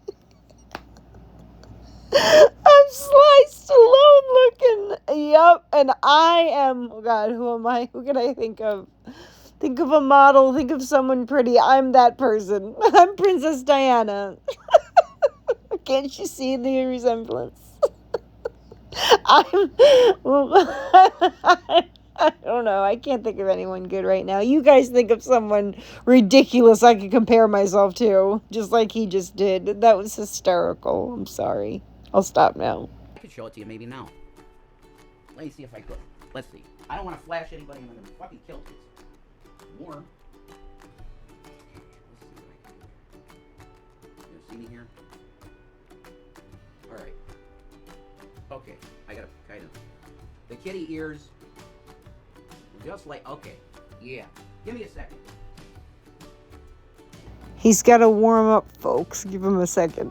I'm Sly Stallone looking. Yup, and I am... Oh god, who am I? Who can I think of? Think of a model. Think of someone pretty. I'm that person. I'm Princess Diana. Can't you see the resemblance? I don't know. I can't think of anyone good right now. You guys think of someone ridiculous I could compare myself to, just like he just did. That was hysterical. I'm sorry. I'll stop now. I could show it to you maybe now. Let me see if I could. Let's see. I don't want to flash anybody. I'm going to fucking kill this. Warm. You see me here? Alright. Okay. I gotta kind of... The kitty ears... Just like... Okay. Yeah. Give me a second. He's got to warm up, folks. Give him a second.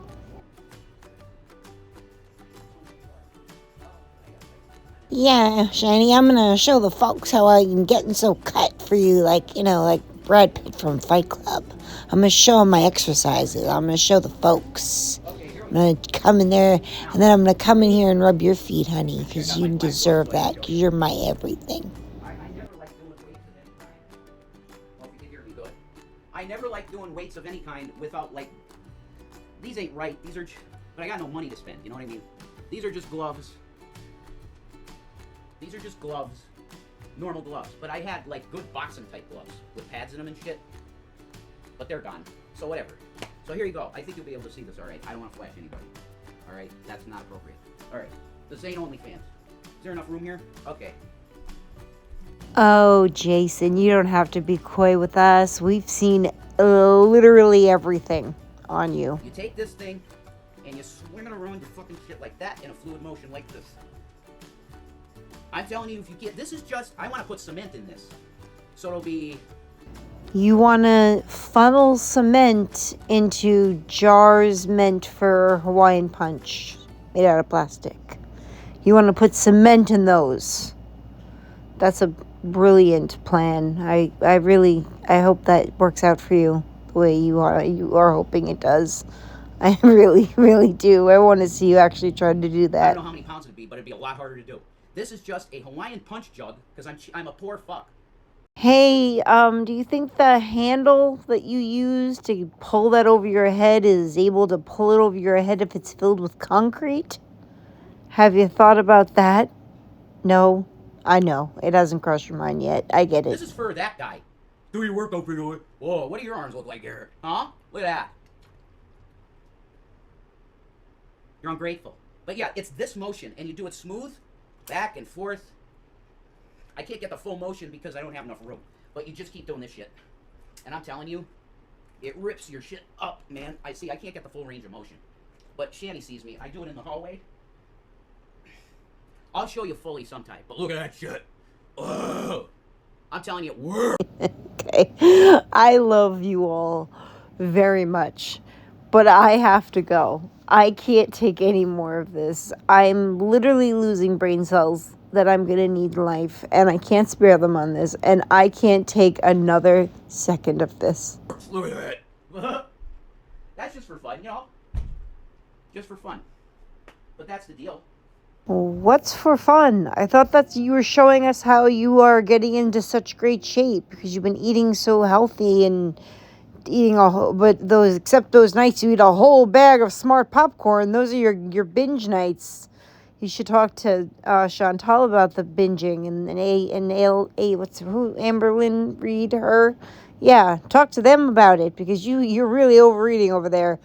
Yeah, Shiny, I'm gonna show the folks how I'm getting so cut for you, like Brad Pitt from Fight Club. I'm gonna show them my exercises. I'm gonna show the folks. I'm gonna come in there, and then I'm gonna come in here and rub your feet, honey, because you deserve that, because you're my everything. I never like doing weights of any kind. Well, if you can hear me good. I never like doing weights of any kind without, like... These ain't right. These are... But I got no money to spend, you know what I mean? These are just gloves. These are just gloves, normal gloves. But I had, like, good boxing type gloves with pads in them and shit. But they're gone. So whatever. So here you go. I think you'll be able to see this, alright? I don't want to flash anybody. Alright? That's not appropriate. Alright. This ain't OnlyFans. Is there enough room here? Okay. Oh, Jason, you don't have to be coy with us. We've seen literally everything on you. You take this thing, and you swing it around your fucking shit like that in a fluid motion like this. I'm telling you, if you get... This is just... I want to put cement in this. So it'll be You want to funnel cement into jars meant for Hawaiian punch made out of plastic. You want to put cement in those. That's a brilliant plan. I hope that works out for you the way you are hoping it does. I really, really do. I want to see you actually trying to do I that. don't know how many pounds it'd be, but it'd be a lot harder to do. This is just a Hawaiian punch jug because I'm a poor fuck. Hey, do you think the handle that you use to pull that over your head is able to pull it over your head if it's filled with concrete? Have you thought about that? No, I know. It hasn't crossed your mind yet. I get it. This is for that guy. Do your workout video. Whoa, what do your arms look like here? Huh? Look at that. You're ungrateful. But yeah, it's this motion, and you do it smooth, back and forth. I can't get the full motion because I don't have enough room. But you just keep doing this shit. And I'm telling you, it rips your shit up, man. I can't get the full range of motion. But Shanny sees me. I do it in the hallway. I'll show you fully sometime. But look at that shit. Oh, I'm telling you, work. Okay. I love you all very much, but I have to go. I can't take any more of this. I'm literally losing brain cells that I'm going to need in life, and I can't spare them on this, and I can't take another second of this. Look at that. That's just for fun, you know? Just for fun. But that's the deal. What's for fun? I thought that you were showing us how you are getting into such great shape because you've been eating so healthy and eating except those nights you eat a whole bag of Smart popcorn. Those are your binge nights. You should talk to Chantal about the binging and Amberlynn Reed, her. Yeah, talk to them about it because you're really overeating over there.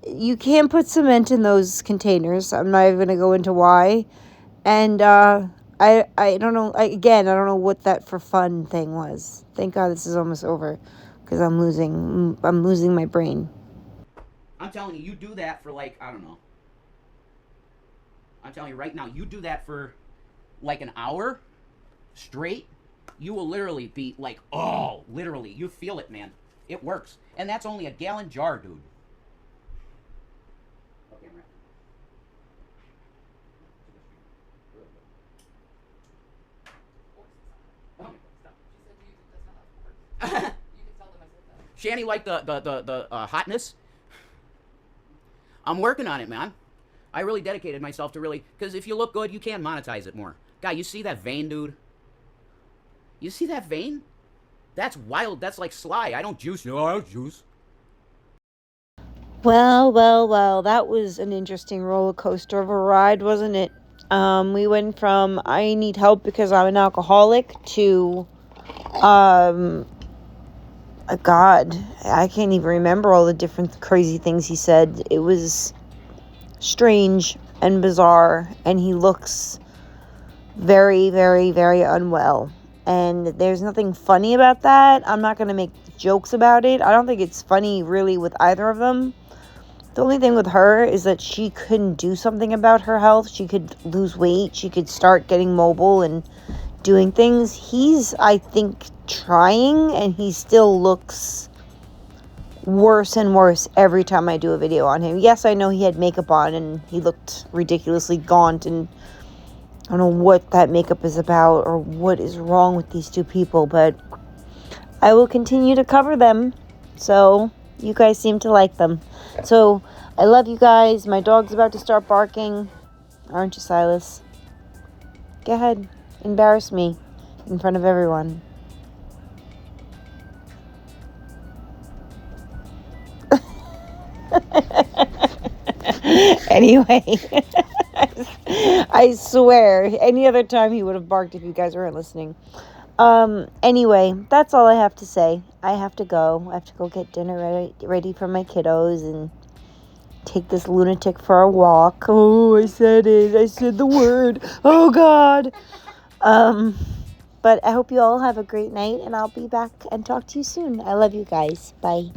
You can't put cement in those containers. I'm not even going to go into why. And I don't know. I don't know what that for fun thing was. Thank God this is almost over because I'm losing my brain. I'm telling you, you do that for like, I don't know. I'm telling you right now, you do that for like an hour straight, you will literally be like, oh, literally, you feel it, man. It works. And that's only a gallon jar, dude. Okay, Shanny liked the hotness. I'm working on it, man. I really dedicated myself to really, because if you look good, you can monetize it more. Guy, you see that vein, dude? You see that vein? That's wild. That's like Sly. I don't juice. No, I don't juice. Well, that was an interesting roller coaster of a ride, wasn't it? We went from I need help because I'm an alcoholic to, God, I can't even remember all the different crazy things he said. It was strange and bizarre, and he looks very, very, very unwell. And there's nothing funny about that. I'm not going to make jokes about it. I don't think it's funny really with either of them. The only thing with her is that she couldn't do something about her health. She could lose weight. She could start getting mobile and doing things. He's, I think, trying, and he still looks worse and worse every time I do a video on him. Yes, I know he had makeup on and he looked ridiculously gaunt, and I don't know what that makeup is about or what is wrong with these two people, but I will continue to cover them. So you guys seem to like them. So I love you guys. My dog's about to start barking. Aren't you, Silas? Go ahead. Embarrass me in front of everyone. Anyway, I swear, any other time he would have barked if you guys weren't listening. Anyway, that's all I have to say. I have to go. I have to go get dinner ready for my kiddos and take this lunatic for a walk. Oh, I said it. I said the word. Oh, God. But I hope you all have a great night, and I'll be back and talk to you soon. I love you guys. Bye.